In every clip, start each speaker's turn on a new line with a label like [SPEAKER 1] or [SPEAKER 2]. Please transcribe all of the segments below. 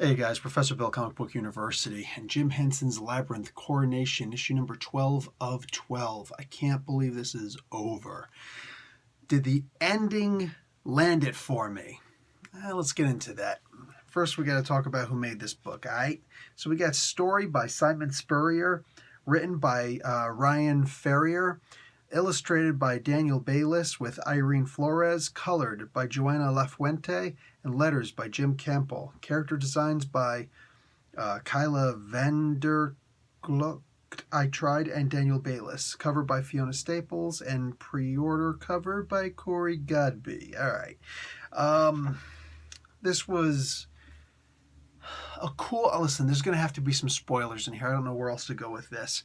[SPEAKER 1] Hey guys, Professor Bill, Comic Book University, and Jim Henson's Labyrinth Coronation, issue number 12 of 12. I can't believe this is over. Did the ending land it for me? Let's get into that. First, we got to talk about who made this book, all right? So we got story by Simon Spurrier, written by Ryan Ferrier, illustrated by Daniel Bayliss with Irene Flores, colored by Joanna Lafuente, and letters by Jim Campbell. Character designs by Kyla Vandergluck, I tried, and Daniel Bayliss. Cover by Fiona Staples, and pre-order cover by Corey Godby. All right. This was a cool... Listen, there's going to have to be some spoilers in here. I don't know where else to go with this.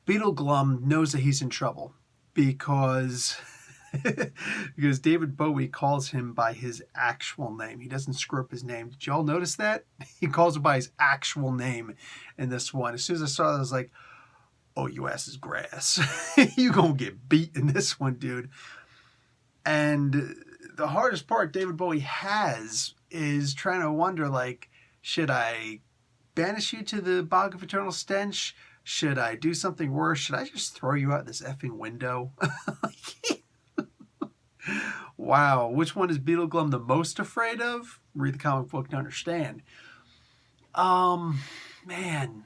[SPEAKER 1] Beetle Glum knows that he's in trouble because David Bowie calls him by his actual name. He doesn't screw up his name. Did y'all notice that? He calls him by his actual name in this one. As soon as I saw that, I was like, oh, you ass is grass. You gonna get beat in this one, dude. And the hardest part David Bowie has is trying to wonder, like, should I banish you to the bog of eternal stench? Should I do something worse? Should I just throw you out this effing window? Wow, which one is Beetle Glum the most afraid of? Read the comic book to understand. Man,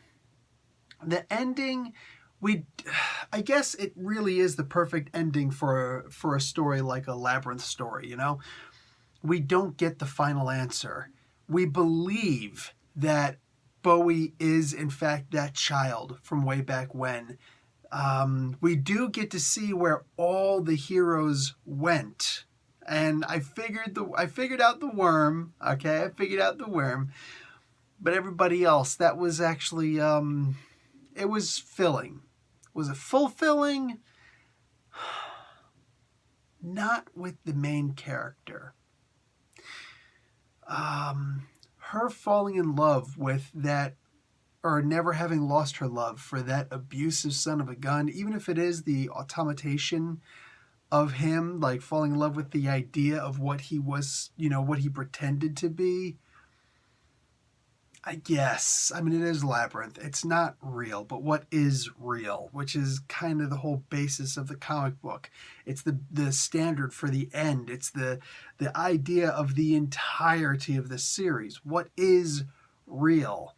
[SPEAKER 1] the ending, I guess it really is the perfect ending for a story like a Labyrinth story, you know? We don't get the final answer. We believe that Bowie is, in fact, that child from way back when. We do get to see where all the heroes went. And I figured out the worm, okay? I figured out the worm. But everybody else, that was actually, it was filling. Was it fulfilling? Not with the main character. Her falling in love with that, or never having lost her love for that abusive son of a gun, even if it is the automatation of him, like falling in love with the idea of what he was, you know, what he pretended to be. I guess. I mean, it is Labyrinth. It's not real, but what is real, which is kind of the whole basis of the comic book. It's the standard for the end. It's the idea of the entirety of the series. What is real?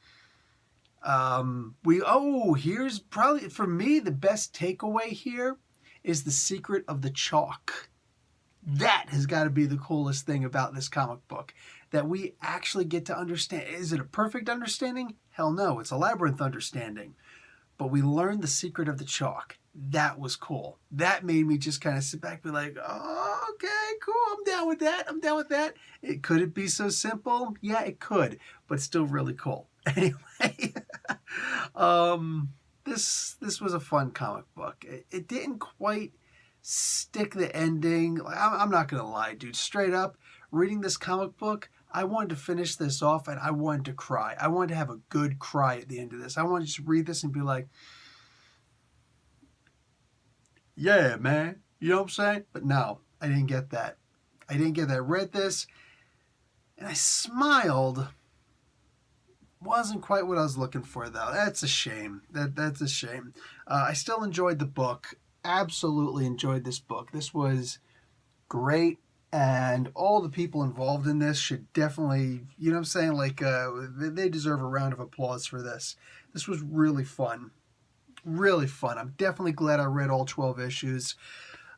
[SPEAKER 1] Here's probably, for me, the best takeaway here is the secret of the chalk. That has got to be the coolest thing about this comic book, that we actually get to understand. Is it a perfect understanding? Hell no, it's a Labyrinth understanding. But we learned the secret of the chalk. That was cool. That made me just kind of sit back and be like, oh, okay, cool, I'm down with that. I'm down with that. Could it be so simple? Yeah, it could, but still really cool. Anyway, this was a fun comic book. It didn't quite stick the ending. I'm not going to lie, dude. Straight up, reading this comic book, I wanted to finish this off and I wanted to cry. I wanted to have a good cry at the end of this. I wanted to just read this and be like, yeah, man. You know what I'm saying? But no, I didn't get that. I didn't get that. I read this and I smiled. Wasn't quite what I was looking for, though. That's a shame. That's a shame. I still enjoyed the book. Absolutely enjoyed this book. This was great, and all the people involved in this should definitely, you know what I'm saying, like, they deserve a round of applause for this. This was really fun. Really fun. I'm definitely glad I read all 12 issues.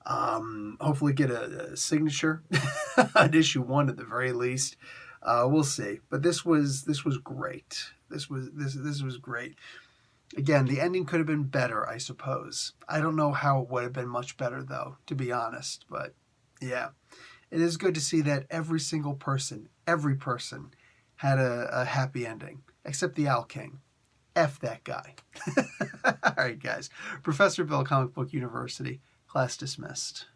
[SPEAKER 1] Hopefully get a signature on issue 1 at the very least. We'll see. But this was great. This was great. Again, the ending could have been better, I suppose. I don't know how it would have been much better, though, to be honest. But, yeah. It is good to see that every single person, every person, had a happy ending. Except the Owl King. F that guy. All right, guys. Professor Bill, Comic Book University. Class dismissed.